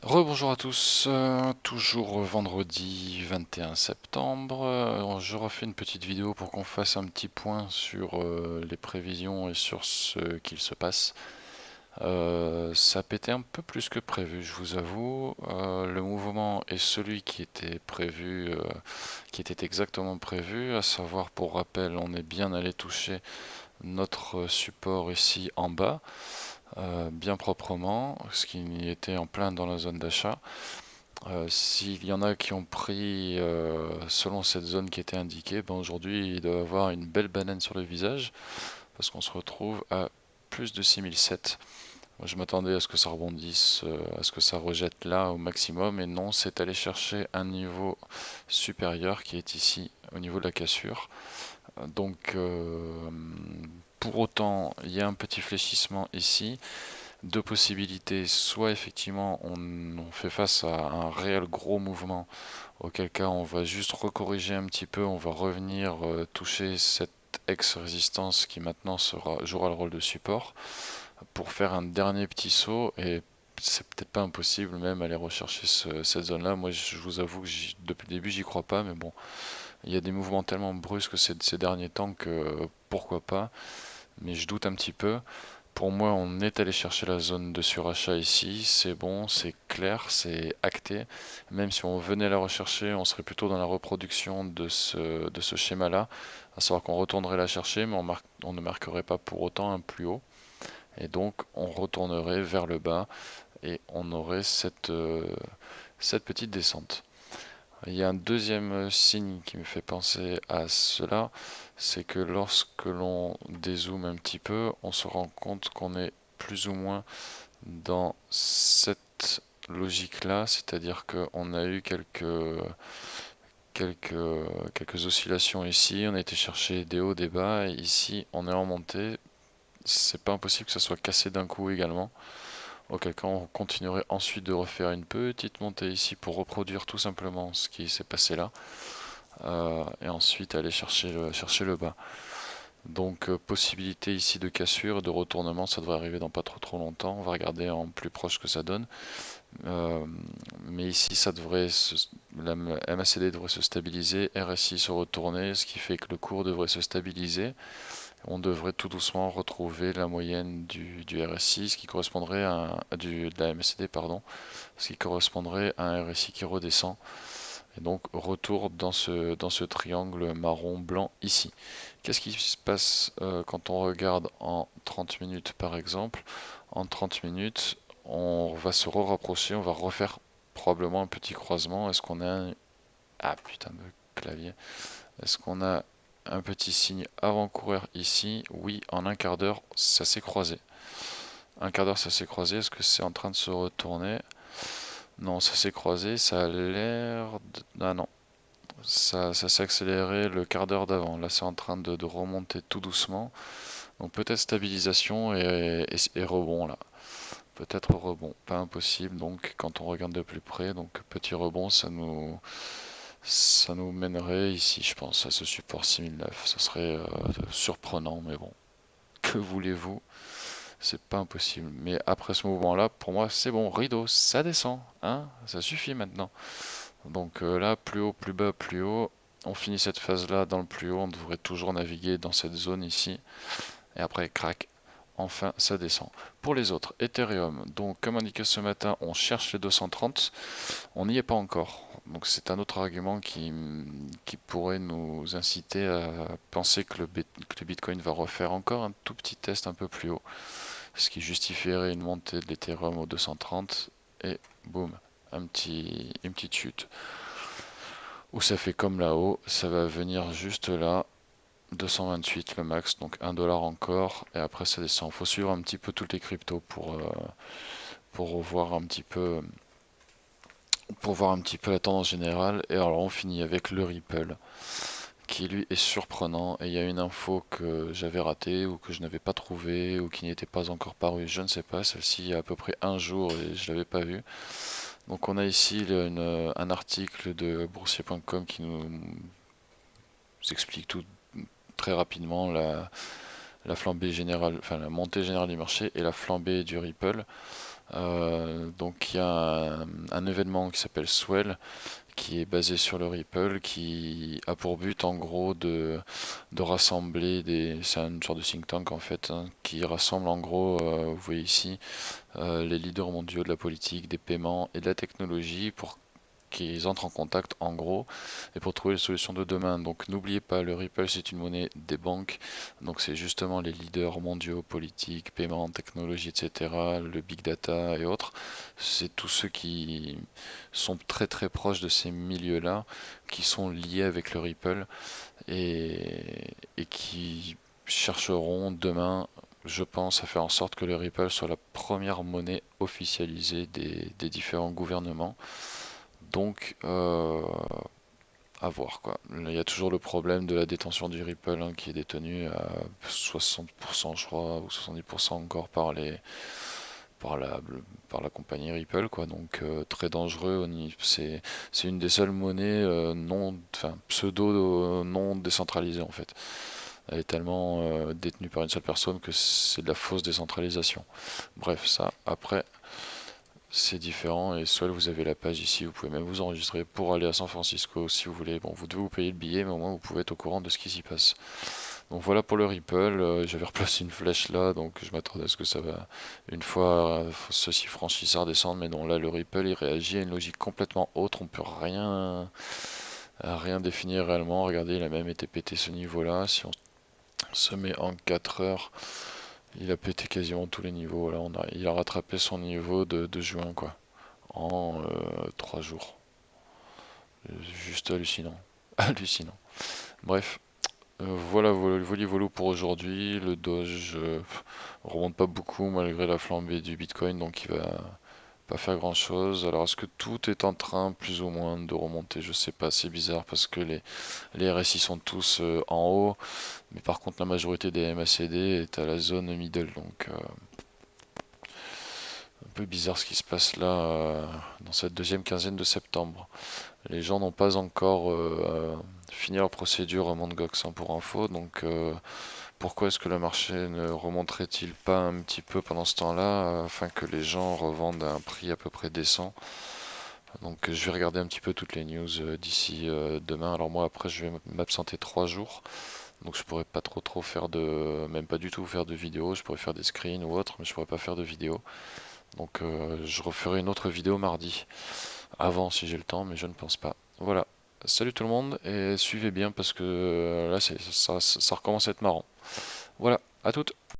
Rebonjour à tous, toujours vendredi 21 septembre. Je refais une petite vidéo pour qu'on fasse un petit point sur les prévisions et sur ce qu'il se passe. Ça a pété un peu plus que prévu, je vous avoue. Le mouvement est celui qui était prévu, qui était exactement prévu, à savoir, pour rappel, on est bien allé toucher notre support ici en bas, bien proprement, ce qui était en plein dans la zone d'achat. S'il y en a qui ont pris selon cette zone qui était indiquée, ben aujourd'hui ils doivent avoir une belle banane sur le visage parce qu'on se retrouve à plus de 6007. Moi, je m'attendais à ce que ça rebondisse, à ce que ça rejette là au maximum, et non, c'est aller chercher un niveau supérieur qui est ici au niveau de la cassure. Donc, pour autant, il y a un petit fléchissement ici. Deux possibilités: soit effectivement on fait face à un réel gros mouvement, auquel cas on va juste recorriger un petit peu, on va revenir toucher cette ex-résistance qui maintenant jouera le rôle de support, pour faire un dernier petit saut, et c'est peut-être pas impossible même aller rechercher cette zone-là. Moi je vous avoue que depuis le début j'y crois pas, mais bon, il y a des mouvements tellement brusques ces derniers temps que pourquoi pas, mais je doute un petit peu. Pour moi, on est allé chercher la zone de surachat ici, c'est bon, c'est clair, c'est acté. Même si on venait la rechercher, on serait plutôt dans la reproduction de ce schéma-là, à savoir qu'on retournerait la chercher, mais on ne marquerait pas pour autant un plus haut. Et donc, on retournerait vers le bas et on aurait cette petite descente. Il y a un deuxième signe qui me fait penser à cela, c'est que lorsque l'on dézoome un petit peu, on se rend compte qu'on est plus ou moins dans cette logique-là, c'est-à-dire qu'on a eu quelques, quelques oscillations ici, on a été chercher des hauts, des bas, et ici on est en montée. C'est pas impossible que ça soit cassé d'un coup également, auquel cas on continuerait ensuite de refaire une petite montée ici pour reproduire tout simplement ce qui s'est passé là, et ensuite aller chercher le bas. Donc possibilité ici de cassure, de retournement, ça devrait arriver dans pas trop longtemps. On va regarder en plus proche ce que ça donne. Euh, mais ici, la MACD devrait se stabiliser, RSI se retourner, ce qui fait que le cours devrait se stabiliser. On devrait tout doucement retrouver la moyenne du RSI, ce qui correspondrait de la MACD, pardon, ce qui correspondrait à un RSI qui redescend. Et donc retour dans ce triangle marron-blanc ici. Qu'est-ce qui se passe quand on regarde en 30 minutes par exemple? En 30 minutes, on va se rapprocher, on va refaire probablement un petit croisement. Est-ce qu'on a un... Ah putain de clavier. Est-ce qu'on a un petit signe avant-coureur ici? Oui, en un quart d'heure, ça s'est croisé. Un quart d'heure, ça s'est croisé. Est-ce que c'est en train de se retourner? Non, ça s'est croisé. Ça a l'air de... Ah non, ça s'est accéléré le quart d'heure d'avant. Là, c'est en train de remonter tout doucement. Donc peut-être stabilisation et rebond là. Peut-être rebond, pas impossible. Donc quand on regarde de plus près, donc petit rebond, ça nous mènerait ici, je pense, à ce support 6009. Ça serait surprenant, mais bon, que voulez-vous? C'est pas impossible. Mais après ce mouvement-là, pour moi, c'est bon, rideau, ça descend, hein? Ça suffit maintenant. Donc là, plus haut, plus bas, plus haut. On finit cette phase-là dans le plus haut, on devrait toujours naviguer dans cette zone ici. Et après, crac, enfin ça descend. Pour les autres, Ethereum, donc comme indiqué ce matin, on cherche les 230, on n'y est pas encore. Donc c'est un autre argument qui pourrait nous inciter à penser que que le Bitcoin va refaire encore un tout petit test un peu plus haut, ce qui justifierait une montée de l'Ethereum aux 230, et boum, une petite chute. Où ça fait comme là-haut, ça va venir juste là, 228 le max, donc 1 dollar encore, et après ça descend. Il faut suivre un petit peu toutes les cryptos pour voir un petit peu, la tendance générale. Et alors on finit avec le Ripple, qui lui est surprenant, et il y a une info que j'avais ratée, ou que je n'avais pas trouvée, ou qui n'était pas encore parue, je ne sais pas, celle-ci il y a à peu près un jour et je ne l'avais pas vue. Donc on a ici un article de boursier.com qui nous explique tout très rapidement la flambée générale, enfin la montée générale du marché et la flambée du Ripple. Donc il y a un événement qui s'appelle Swell, qui est basé sur le Ripple, qui a pour but en gros de rassembler c'est une sorte de think tank en fait, hein, qui rassemble en gros, vous voyez ici, les leaders mondiaux de la politique, des paiements et de la technologie pour qu'ils entrent en contact en gros et pour trouver les solutions de demain. Donc n'oubliez pas, le Ripple c'est une monnaie des banques, donc c'est justement les leaders mondiaux, politiques, paiements, technologie, etc., le big data et autres. C'est tous ceux qui sont très très proches de ces milieux-là, qui sont liés avec le Ripple et qui chercheront demain, je pense, à faire en sorte que le Ripple soit la première monnaie officialisée des différents gouvernements. Donc, à voir quoi. Il y a toujours le problème de la détention du Ripple, hein, qui est détenu à 60% je crois, ou 70% encore par la, par la compagnie Ripple quoi. Donc très dangereux. C'est une des seules monnaies enfin pseudo non décentralisées en fait. Elle est tellement détenue par une seule personne que c'est de la fausse décentralisation. Bref, ça après c'est différent. Et soit vous avez la page ici, vous pouvez même vous enregistrer pour aller à San Francisco si vous voulez. Bon, vous devez vous payer le billet, mais au moins vous pouvez être au courant de ce qui s'y passe. Donc voilà pour le Ripple. J'avais replacé une flèche là, donc je m'attendais à ce que ça va une fois ceci franchi, ça redescendre. Mais non, là le Ripple il réagit à une logique complètement autre. On peut rien définir réellement. Regardez, il a même été pété ce niveau-là. Si on se met en 4 heures, il a pété quasiment tous les niveaux. Là, il a rattrapé son niveau de juin, quoi, en 3 jours. Juste hallucinant. Hallucinant. Bref, voilà, volo pour aujourd'hui. Le Doge remonte pas beaucoup malgré la flambée du Bitcoin, donc il va pas faire grand chose. Alors est-ce que tout est en train plus ou moins de remonter? Je sais pas, c'est bizarre parce que les RSI sont tous en haut, mais par contre la majorité des MACD est à la zone middle, donc un peu bizarre ce qui se passe là dans cette deuxième quinzaine de septembre. Les gens n'ont pas encore fini leur procédure à Mt. Gox, hein, pour info, donc pourquoi est-ce que le marché ne remonterait-il pas un petit peu pendant ce temps-là afin que les gens revendent à un prix à peu près décent? Donc je vais regarder un petit peu toutes les news d'ici demain. Alors moi après je vais m'absenter 3 jours, donc je pourrais pas trop faire même pas du tout faire de vidéo. Je pourrais faire des screens ou autre, mais je pourrais pas faire de vidéo. Donc je referai une autre vidéo mardi, avant si j'ai le temps, mais je ne pense pas. Voilà. Salut tout le monde et suivez bien parce que là ça recommence à être marrant. Voilà, à toutes.